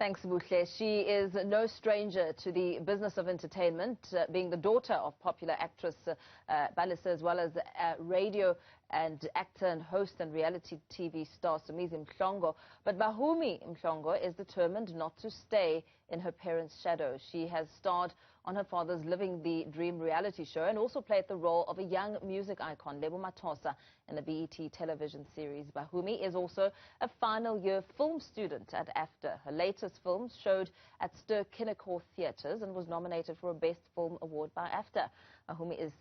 Thanks, Buhle. She is no stranger to the business of entertainment, being the daughter of popular actress Palesa, as well as radio and actor and host and reality TV star Somizi Mhlongo. But Bahumi Mhlongo is determined not to stay in her parents' shadow. She has starred on her father's Living the Dream reality show and also played the role of a young music icon, Lebo Mathosa, in the BET television series. Bahumi is also a final-year film student at AFDA. Her latest film showed at Ster Kinekor theatres and was nominated for a Best Film Award by AFDA. Bahumi is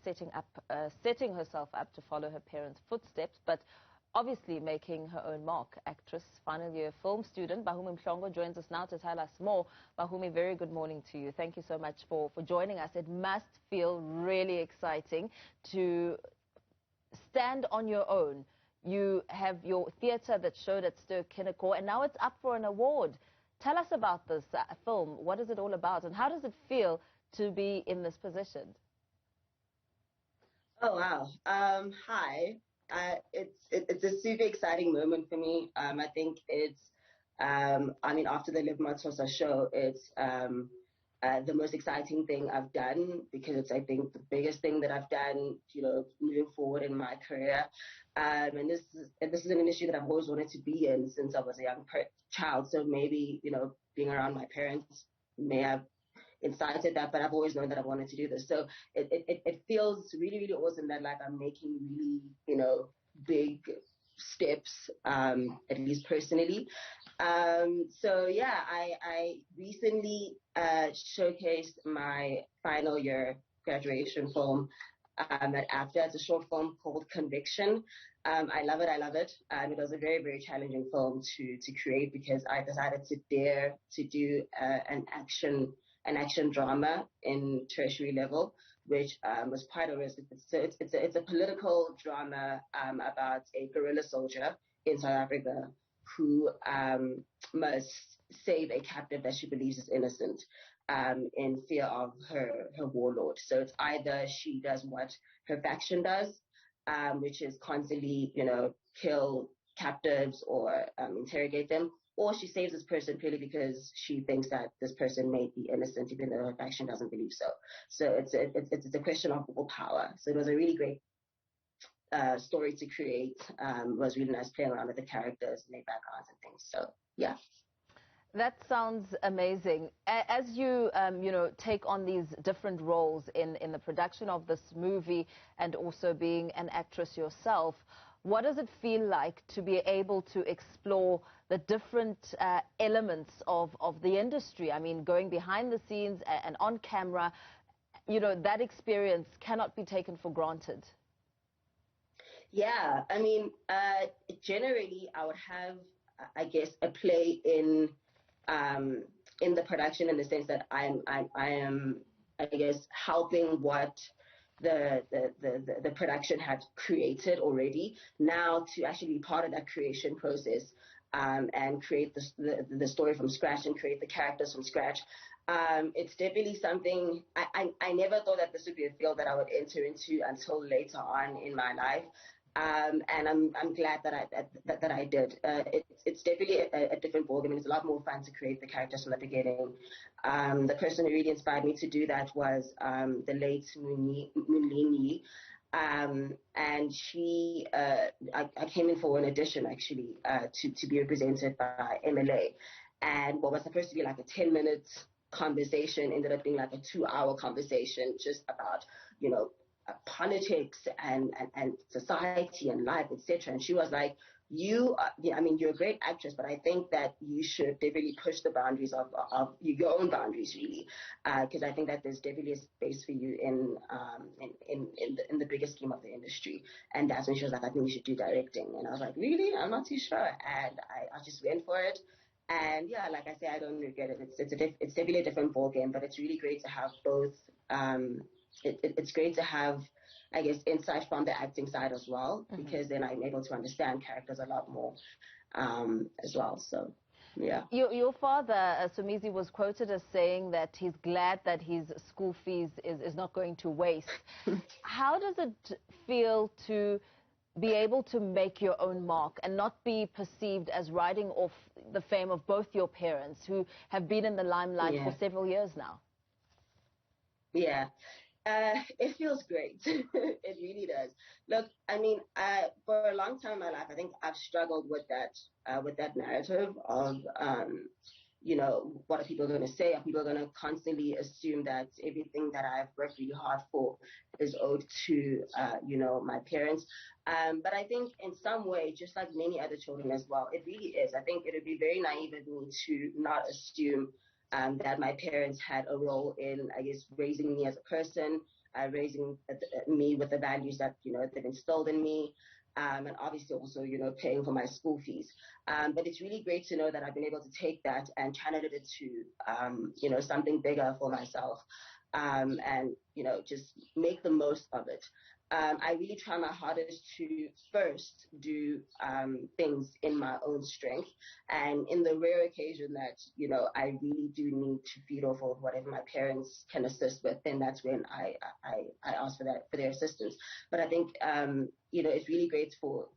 setting herself up to follow her parents' footsteps, but obviously making her own mark. Actress, final-year film student Bahumi Mhlongo joins us now to tell us more. Bahumi, very good morning to you. Thank you so much for joining us. It must feel really exciting to stand on your own. You have your theatre that showed at Ster Kinekor, and now it's up for an award. Tell us about this film. What is it all about, and how does it feel to be in this position? Oh, wow. Hi. It's a super exciting moment for me. I think it's, after the Lebo Mathosa show, it's the most exciting thing I've done, because it's, I think, the biggest thing that I've done, moving forward in my career. And this is an industry that I've always wanted to be in since I was a young child. So maybe, being around my parents may have incited that, but I've always known that I wanted to do this. So it feels really, really awesome that, like, I'm making really, big steps, at least personally. So yeah, I recently showcased my final year graduation film at AFDA. It's a short film called Conviction. I love it. It was a very, very challenging film to create, because I decided to dare to do an action drama in tertiary level, which was quite a risk. It's a political drama about a guerrilla soldier in South Africa who must save a captive that she believes is innocent, in fear of her warlord. So it's either she does what her faction does, which is constantly, kill captives or interrogate them, or she saves this person purely because she thinks that this person may be innocent, even though her faction doesn't believe so. So it's a question of willpower. So it was a really great story to create. It was really nice playing around with the characters and their backgrounds and things. So yeah. That sounds amazing. As you, take on these different roles in the production of this movie, and also being an actress yourself, what does it feel like to be able to explore the different elements of the industry? I mean, going behind the scenes and on camera, that experience cannot be taken for granted. Yeah, I mean, generally I would have, I guess, a play in the production, in the sense that I am, I guess, helping what the production had created already, now to actually be part of that creation process, and create the story from scratch and create the characters from scratch. It's definitely something I never thought that this would be a field that I would enter into until later on in my life. And I'm glad that I did. It's definitely a different ballgame. It's a lot more fun to create the characters from the beginning. The person who really inspired me to do that was the late Mhlongo. And she, I came in for an audition, actually, to be represented by MLA. And what was supposed to be like a 10-minute conversation ended up being like a 2-hour conversation, just about, politics and society and life, etc. And she was like, you're a great actress, but I think that you should definitely push the boundaries of your own boundaries, really, because I think that there's definitely a space for you in the bigger scheme of the industry. And that's when she was like, I think you should do directing. And I was like, really? I'm not too sure. And I just went for it. And yeah, like I say, I don't regret it. It's definitely a different ballgame, but it's really great to have both. It's great to have, I guess, insight from the acting side as well, because then I'm able to understand characters a lot more as well. So, yeah. Your father, Somizi, was quoted as saying that he's glad that his school fees is not going to waste. How does it feel to be able to make your own mark and not be perceived as riding off the fame of both your parents, who have been in the limelight for several years now? Yeah. It feels great. It really does. Look, I mean, for a long time in my life, I think I've struggled with that narrative of, you know, what are people going to say? Are people going to constantly assume that everything that I've worked really hard for is owed to, you know, my parents? But I think in some way, just like many other children as well, it really is. I think it would be very naive of me to not assume that my parents had a role in, I guess, raising me as a person, raising me with the values that, you know, they've instilled in me, and obviously also, you know, paying for my school fees. But it's really great to know that I've been able to take that and channel it into, you know, something bigger for myself, and, you know, just make the most of it. I really try my hardest to first do things in my own strength, and in the rare occasion that, you know, I really do need to feed off of whatever my parents can assist with, then that's when I ask for their assistance. But I think you know, it's really great for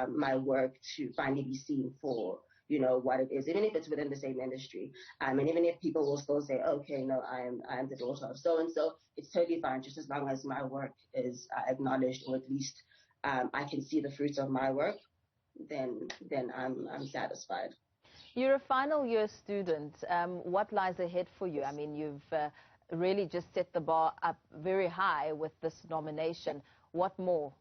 my work to finally be seen for, you know, what it is, even if it's within the same industry. And even if people will still say, okay, no, I am the daughter of so-and-so, it's totally fine, just as long as my work is acknowledged, or at least I can see the fruits of my work, then I'm satisfied. You're a final year student. What lies ahead for you? I mean, you've really just set the bar up very high with this nomination. What more?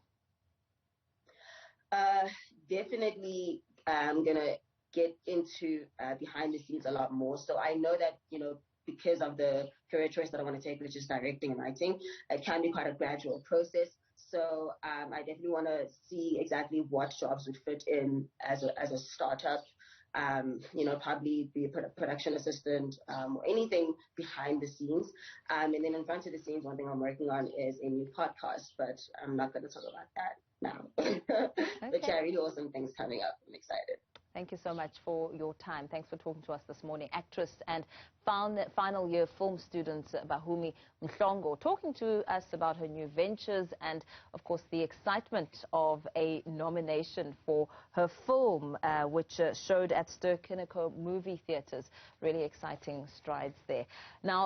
Definitely, I'm going to get into behind the scenes a lot more. So I know that, you know, because of the career choice that I want to take, which is directing and writing, it can be quite a gradual process. So I definitely want to see exactly what jobs would fit in as a startup. You know, probably be a production assistant, or anything behind the scenes. And then in front of the scenes, one thing I'm working on is a new podcast, but I'm not going to talk about that now. Okay. But yeah, really awesome things coming up. I'm excited. Thank you so much for your time. Thanks for talking to us this morning. Actress and final year film student Bahumi Mhlongo, talking to us about her new ventures and, of course, the excitement of a nomination for her film, which showed at Ster Kinekor movie theaters. Really exciting strides there. Now,